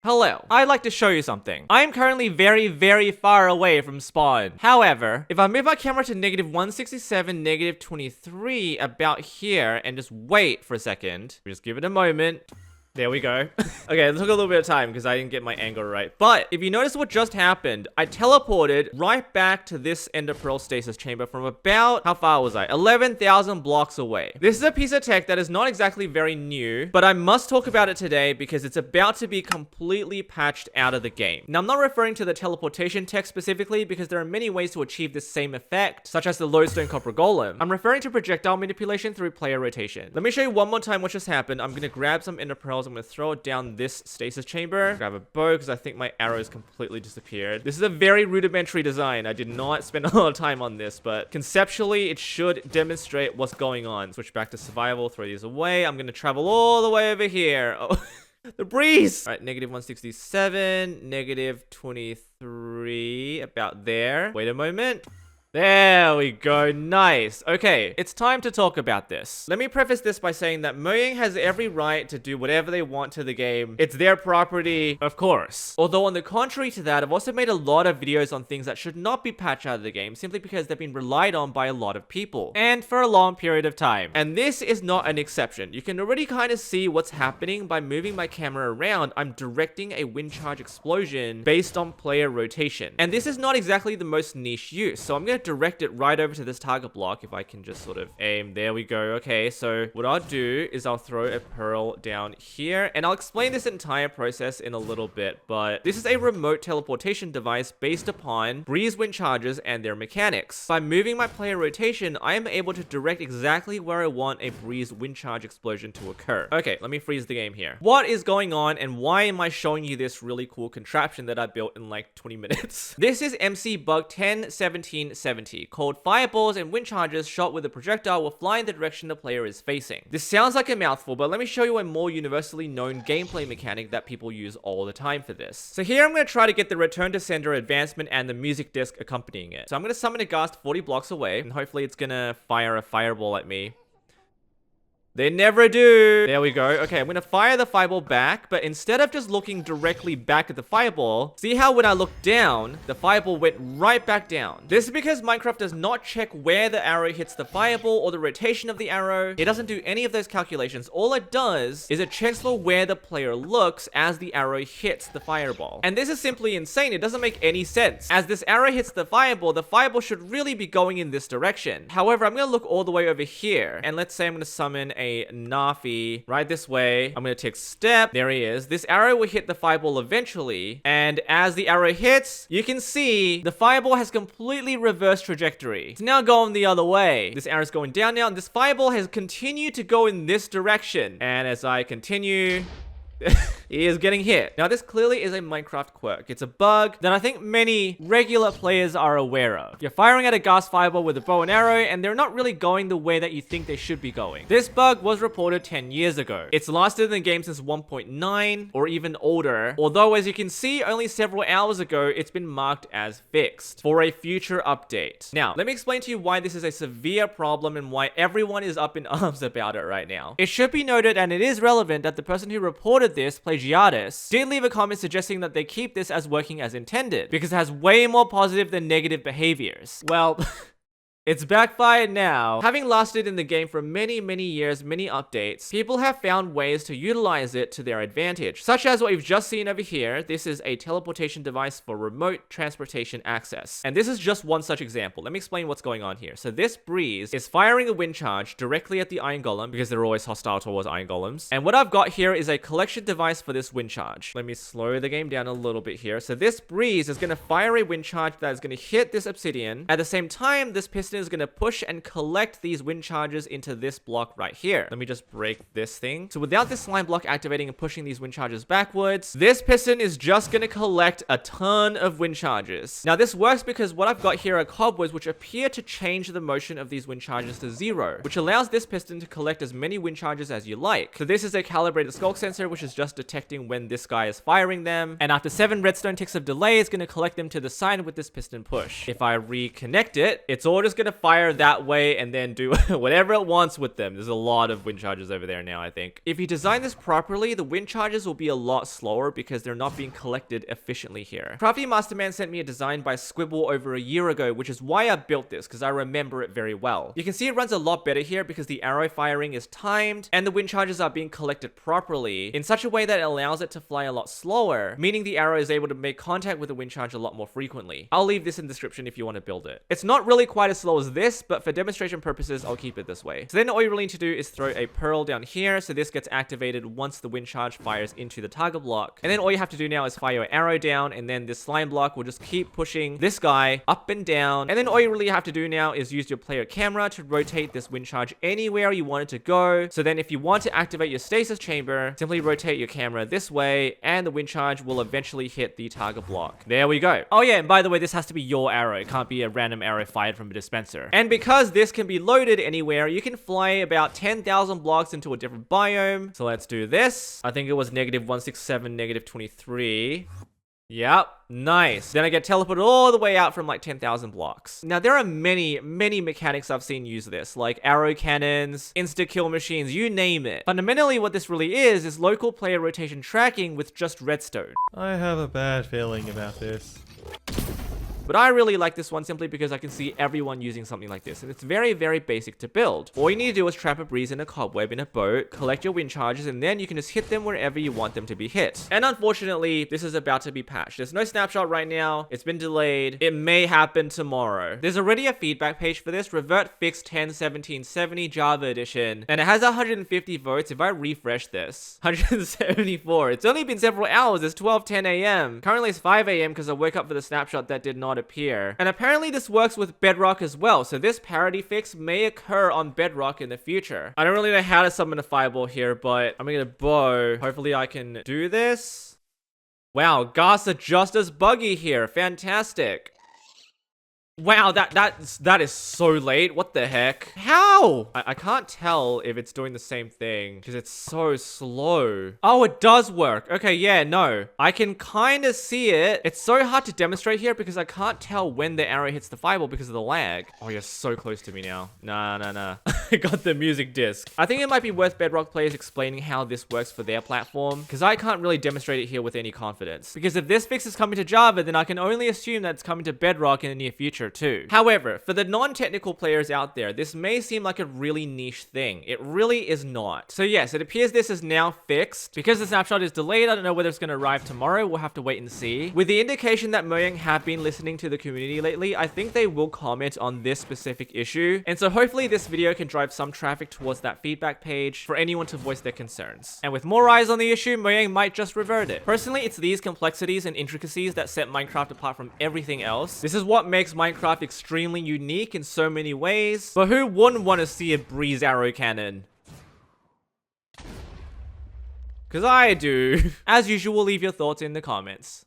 Hello, I'd like to show you something. I'm currently very far away from spawn. However, if I move my camera to -167, -23 about here and just wait for a second, just give it a moment. There we go. Okay, it took a little bit of time because I didn't get my angle right. But if you notice what just happened, I teleported right back to this Ender Pearl stasis chamber from about, how far was I? 11,000 blocks away. This is a piece of tech that is not exactly very new, but I must talk about it today because it's about to be completely patched out of the game. Now, I'm not referring to the teleportation tech specifically because there are many ways to achieve this same effect, such as the lodestone copper golem. I'm referring to projectile manipulation through player rotation. Let me show you one more time what just happened. I'm gonna grab some Ender Pearls. I'm gonna throw it down this stasis chamber, grab a bow because I think my arrows completely disappeared. This is a very rudimentary design. I did not spend a lot of time on this, but conceptually it should demonstrate what's going on. Switch back to survival, throw these away. I'm gonna travel all the way over here. Oh, the breeze! All right, -167, -23, about there. Wait a moment. There we go, nice. Okay, it's time to talk about this. Let me preface this by saying that Mojang has every right to do whatever they want to the game. It's their property, of course. Although on the contrary to that, I've also made a lot of videos on things that should not be patched out of the game simply because they've been relied on by a lot of people, and for a long period of time. And this is not an exception. You can already kind of see what's happening by moving my camera around. I'm directing a wind charge explosion based on player rotation. And this is not exactly the most niche use, so I'm going to direct it right over to this target block. If I can just sort of aim, there we go. Okay, so what I'll do is I'll throw a pearl down here, and I'll explain this entire process in a little bit, but this is a remote teleportation device based upon breeze wind charges and their mechanics. By moving my player rotation, I am able to direct exactly where I want a breeze wind charge explosion to occur. Okay, let me freeze the game here. What is going on and why am I showing you this really cool contraption that I built in like 20 minutes? This is MC bug 10.17.70 called fireballs and wind charges shot with a projectile will fly in the direction the player is facing. This sounds like a mouthful, but let me show you a more universally known gameplay mechanic that people use all the time for this. So here I'm going to try to get the return to sender advancement and the music disc accompanying it. So I'm going to summon a ghast 40 blocks away, and hopefully it's going to fire a fireball at me. They never do. There we go. Okay, I'm going to fire the fireball back, but instead of just looking directly back at the fireball, see how when I look down, the fireball went right back down. This is because Minecraft does not check where the arrow hits the fireball or the rotation of the arrow. It doesn't do any of those calculations. All it does is it checks for where the player looks as the arrow hits the fireball. And this is simply insane. It doesn't make any sense. As this arrow hits the fireball should really be going in this direction. However, I'm going to look all the way over here, and let's say I'm going to summon a Nafi right this way. I'm going to take step. There he is. This arrow will hit the fireball eventually. And as the arrow hits, you can see the fireball has completely reversed trajectory. It's now going the other way. This arrow's going down now, and this fireball has continued to go in this direction. And as I continue, he is getting hit. Now, this clearly is a Minecraft quirk. It's a bug that I think many regular players are aware of. You're firing at a ghast fireball with a bow and arrow, and they're not really going the way that you think they should be going. This bug was reported 10 years ago. It's lasted in the game since 1.9 or even older, although as you can see, only several hours ago, it's been marked as fixed for a future update. Now, let me explain to you why this is a severe problem and why everyone is up in arms about it right now. It should be noted, and it is relevant, that the person who reported this, Plagiatus, did leave a comment suggesting that they keep this as working as intended because it has way more positive than negative behaviors. Well, it's backfired now. Having lasted in the game for many years, many updates, people have found ways to utilize it to their advantage, such as what we've just seen over here. This is a teleportation device for remote transportation access. And this is just one such example. Let me explain what's going on here. So this breeze is firing a wind charge directly at the iron golem because they're always hostile towards iron golems. And what I've got here is a collection device for this wind charge. Let me slow the game down a little bit here. So this breeze is going to fire a wind charge that is going to hit this obsidian. At the same time, this piston is going to push and collect these wind charges into this block right here. Let me just break this thing. So without this slime block activating and pushing these wind charges backwards, this piston is just going to collect a ton of wind charges. Now this works because what I've got here are cobwebs which appear to change the motion of these wind charges to 0, which allows this piston to collect as many wind charges as you like. So this is a calibrated skulk sensor which is just detecting when this guy is firing them, and after 7 redstone ticks of delay, it's going to collect them to the side with this piston push. If I reconnect it, it's all just going to gonna fire that way and then do whatever it wants with them. There's a lot of wind charges over there now, I think. If you design this properly, the wind charges will be a lot slower because they're not being collected efficiently here. Crafty Masterman sent me a design by Squibble over a year ago, which is why I built this, because I remember it very well. You can see it runs a lot better here because the arrow firing is timed and the wind charges are being collected properly in such a way that it allows it to fly a lot slower, meaning the arrow is able to make contact with the wind charge a lot more frequently. I'll leave this in the description if you want to build it. It's not really quite as slow as this, but for demonstration purposes, I'll keep it this way. So then all you really need to do is throw a pearl down here, so this gets activated once the wind charge fires into the target block. And then all you have to do now is fire your arrow down, and then this slime block will just keep pushing this guy up and down. And then all you really have to do now is use your player camera to rotate this wind charge anywhere you want it to go. So then if you want to activate your stasis chamber, simply rotate your camera this way, and the wind charge will eventually hit the target block. There we go. Oh yeah, and by the way, this has to be your arrow. It can't be a random arrow fired from a dispenser. And because this can be loaded anywhere, you can fly about 10,000 blocks into a different biome. So let's do this. I think it was -167, -23. Yep, nice. Then I get teleported all the way out from like 10,000 blocks. Now, there are many mechanics I've seen use this, like arrow cannons, insta-kill machines, you name it. Fundamentally, what this really is local player rotation tracking with just redstone. I have a bad feeling about this. But I really like this one simply because I can see everyone using something like this, and it's very basic to build. All you need to do is trap a breeze in a cobweb in a boat, collect your wind charges, and then you can just hit them wherever you want them to be hit. And unfortunately, this is about to be patched. There's no snapshot right now. It's been delayed. It may happen tomorrow. There's already a feedback page for this, Revert Fix 10.17.70 Java Edition, and it has 150 votes. If I refresh this, 174. It's only been several hours. It's 12:10 a.m. Currently, it's 5 a.m. because I woke up for the snapshot that did not appear. And apparently this works with Bedrock as well, so this parity fix may occur on Bedrock in the future. I don't really know how to summon a fireball here, but I'm gonna get a bow. Hopefully I can do this. Wow, ghasts are just as buggy here. Fantastic. Wow, that is so late. What the heck? How? I can't tell if it's doing the same thing because it's so slow. Oh, it does work. Okay, yeah, no. I can kind of see it. It's so hard to demonstrate here because I can't tell when the arrow hits the fireball because of the lag. Oh, you're so close to me now. Nah. I got the music disc. I think it might be worth Bedrock players explaining how this works for their platform because I can't really demonstrate it here with any confidence. Because if this fix is coming to Java, then I can only assume that it's coming to Bedrock in the near future too. However, for the non-technical players out there, this may seem like a really niche thing. It really is not. So yes, it appears this is now fixed. Because the snapshot is delayed, I don't know whether it's going to arrive tomorrow. We'll have to wait and see. With the indication that Mojang have been listening to the community lately, I think they will comment on this specific issue. And so hopefully this video can drive some traffic towards that feedback page for anyone to voice their concerns. And with more eyes on the issue, Mojang might just revert it. Personally, it's these complexities and intricacies that set Minecraft apart from everything else. This is what makes Minecraft extremely unique in so many ways. But who wouldn't want to see a breeze arrow cannon? Because I do. As usual, leave your thoughts in the comments.